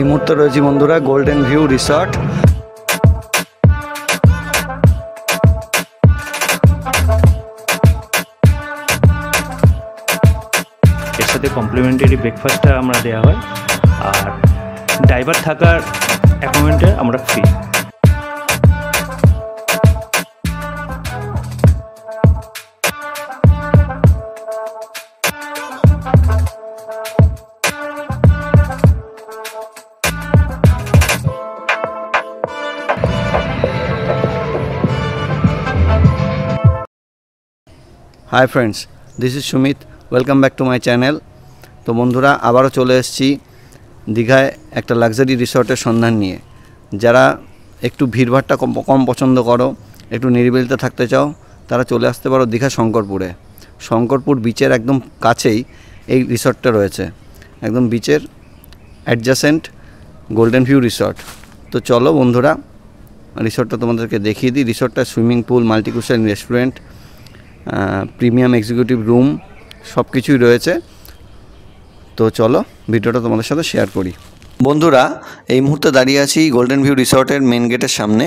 এই মুহূর্তে রয়েছি বন্ধুরা গোল্ডেন ভিউ রিসর্ট। এর সাথে কমপ্লিমেন্টারি ব্রেকফাস্টটা আমরা দেওয়া হয়, আর ড্রাইভার থাকার অ্যাকোমোডেশনটা আমরা free. Hi friends, this is Sumit, welcome back to my channel. তো বন্ধুরা, আবারও চলে এসেছি দীঘায় একটা লাক্সারি রিসর্টের সন্ধান নিয়ে। যারা একটু ভিড়ভাড়টা কম পছন্দ করো, একটু নিরিবিলিতে থাকতে চাও, তারা চলে আসতে পারো দীঘা শঙ্করপুরে। শঙ্করপুর বিচের একদম কাছেই এই রিসর্টটা রয়েছে, একদম বিচের অ্যাডজাসেন্ট গোল্ডেন ভিউ রিসর্ট। তো চলো বন্ধুরা, রিসর্টটা তোমাদেরকে দেখিয়ে দিই। রিসর্টটা swimming pool, multicuisine restaurant, premium executive room সব কিছুই রয়েছে। তো চলো ভিডিওটা তোমাদের সাথে শেয়ার করি। বন্ধুরা, এই মুহূর্তে দাঁড়িয়ে আছি গোল্ডেন ভিউ রিসর্টের মেন গেটের সামনে।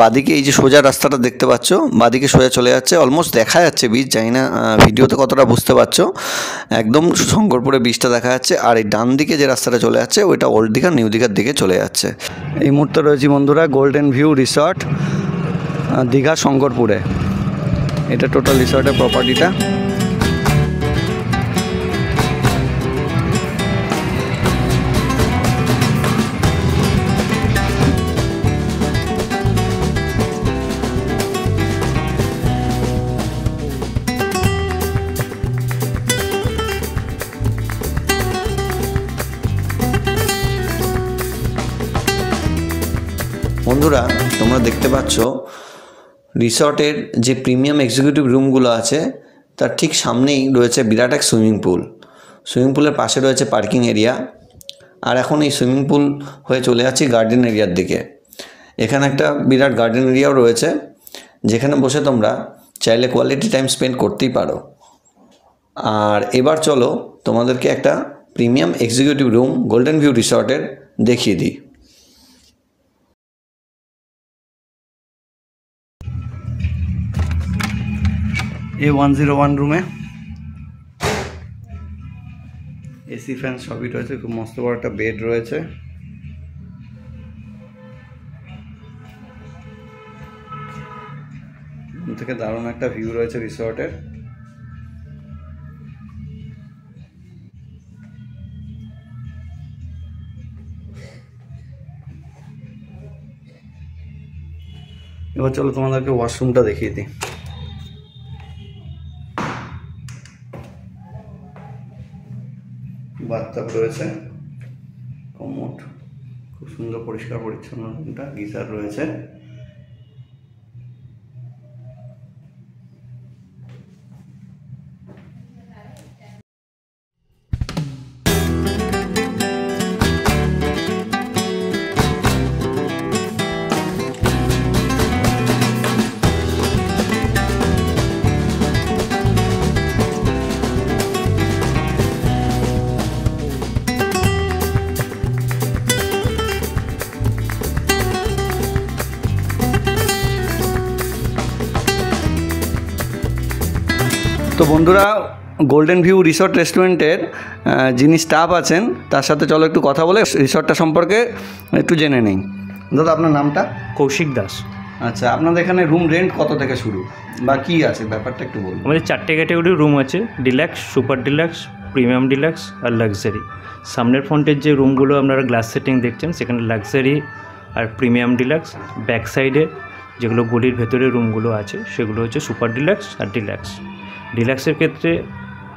বাদিকে এই যে সোজা রাস্তাটা দেখতে পাচ্ছ, বাদিকে সোজা চলে যাচ্ছে, অলমোস্ট দেখা যাচ্ছে বিচ। জানি না ভিডিওতে কতটা বুঝতে পারছো, একদম শঙ্করপুরে বিচটা দেখা যাচ্ছে। আর এই ডান দিকে যে রাস্তাটা চলে যাচ্ছে, ওইটা ওল্ড দীঘা নিউ দীঘার দিকে চলে যাচ্ছে। এই মুহূর্তে রয়েছি বন্ধুরা গোল্ডেন ভিউ রিসর্ট, দীঘা শঙ্করপুরে। এটা টোটাল রিসর্টের প্রপার্টিটা। বন্ধুরা, তোমরা দেখতে পাচ্ছ রিসর্টের যে প্রিমিয়াম এক্সিকিউটিভ রুমগুলো আছে, তার ঠিক সামনেই রয়েছে বিরাট এক সুইমিং পুল। সুইমিং পুলের পাশে রয়েছে পার্কিং এরিয়া। আর এখন এই সুইমিং পুল হয়ে চলে যাচ্ছি গার্ডেন এরিয়ার দিকে। এখানে একটা বিরাট গার্ডেন এরিয়াও রয়েছে, যেখানে বসে তোমরা চাইলে কোয়ালিটি টাইম স্পেন্ড করতেই পারো। আর এবার চলো তোমাদেরকে একটা premium executive room golden view রিসর্টের দেখিয়ে দিই। A101 রুমে এসি ফ্যান সবই রয়েছে, খুব মস্ত বড় একটা বেড রয়েছে। রুম থেকে দারুণ একটা ভিউ রয়েছে রিসর্টের। এবার চলো তোমাদেরকে ওয়াশরুমটা দেখিয়ে দিই। বাথটাব রয়েছে, কমোড, খুব সুন্দর পরিষ্কার পরিচ্ছন্ন রুমটা। গিজার রয়েছে। তো বন্ধুরা, গোল্ডেন ভিউ রিসর্ট রেস্টুরেন্টের যিনি স্টাফ আছেন, তার সাথে চলো একটু কথা বলে রিসর্টটা সম্পর্কে একটু জেনে নেই। দাদা, আপনার নামটা? কৌশিক দাস। আচ্ছা, আপনাদের এখানে রুম রেন্ট কত থেকে শুরু বা কী আছে ব্যাপারটা একটু বলুন। আমাদের 4টে ক্যাটাগরির রুম আছে: deluxe, super deluxe, premium deluxe আর লাক্সারি। সামনের ফ্রন্টের যে রুমগুলো আপনারা গ্লাস সেটিং দেখছেন, সেখানে লাক্সারি আর প্রিমিয়াম ডিলাক্স। ব্যাক সাইডে যেগুলো গলির ভেতরে রুমগুলো আছে, সেগুলো হচ্ছে সুপার ডিলাক্স আর ডিলাক্স। ডিলাক্সের ক্ষেত্রে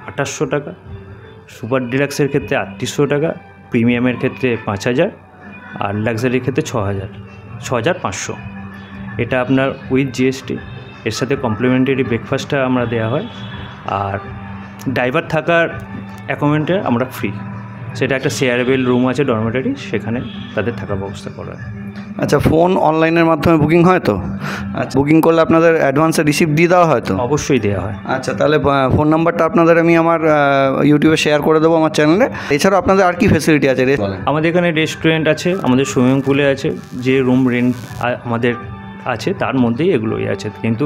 2800 টাকা, সুপার ডিলাক্সের ক্ষেত্রে 3800 টাকা, প্রিমিয়ামের ক্ষেত্রে 5000 আর লাক্সারির ক্ষেত্রে 6500। এটা আপনার উইথ জিএসটি। এর সাথে কমপ্লিমেন্টারি ব্রেকফাস্টটা আমরা দেওয়া হয়, আর ড্রাইভার থাকার অ্যাকোমোডেশনটা আমরা ফ্রি। সেটা একটা শেয়ারেবল রুম আছে, ডরমেটরি, সেখানে তাদের থাকার ব্যবস্থা করা হয়। আচ্ছা, ফোন অনলাইনের মাধ্যমে বুকিং হয় তো? আচ্ছা, বুকিং করলে আপনাদের অ্যাডভান্সে রিসিপ্ট দিয়ে দেওয়া হয় তো? অবশ্যই দেওয়া হয়। আচ্ছা, তাহলে ফোন নাম্বারটা আপনাদের আমি আমার ইউটিউবে শেয়ার করে দেবো আমার চ্যানেলে। এছাড়াও আপনাদের আর কি ফ্যাসিলিটি আছে? আমাদের এখানে রেস্টুরেন্ট আছে, আমাদের সুইমিং পুলে আছে, যে রুম রেন্ট আমাদের আছে তার মধ্যেই এগুলোই আছে, কিন্তু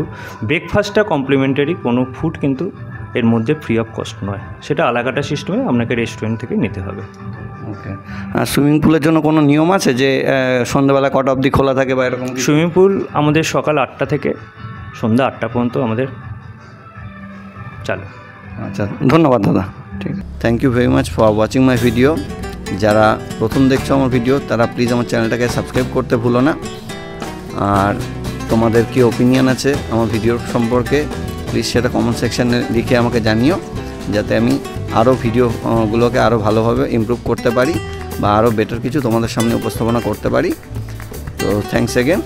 ব্রেকফাস্টটা কমপ্লিমেন্টারি, কোনো ফুড কিন্তু এর মধ্যে ফ্রি অফ কস্ট নয়, সেটা আলাকাটা সিস্টেমে আপনাকে রেস্টুরেন্ট থেকে নিতে হবে। ওকে। আর সুইমিং পুলের জন্য কোনো নিয়ম আছে যে সন্ধ্যাবেলা কটা অবধি খোলা থাকে বা এরকম? সুইমিং পুল আমাদের সকাল 8টা থেকে সন্ধ্যা 8টা পর্যন্ত আমাদের চালু। আচ্ছা, ধন্যবাদ দাদা। ঠিক, thank you very much for watching my video. যারা প্রথম দেখছো আমার ভিডিও তারা প্লিজ আমার চ্যানেলটাকে সাবস্ক্রাইব করতে ভুলো না। আর তোমাদের কি ওপিনিয়ন আছে আমার ভিডিওর সম্পর্কে প্লিজ সেটা কমেন্ট সেকশানে লিখে আমাকে জানিও, যাতে আমি আরও ভিডিওগুলোকে আরও ভালোভাবে ইমপ্রুভ করতে পারি বা আরও বেটার কিছু তোমাদের সামনে উপস্থাপনা করতে পারি। তো থ্যাংকস এগেন।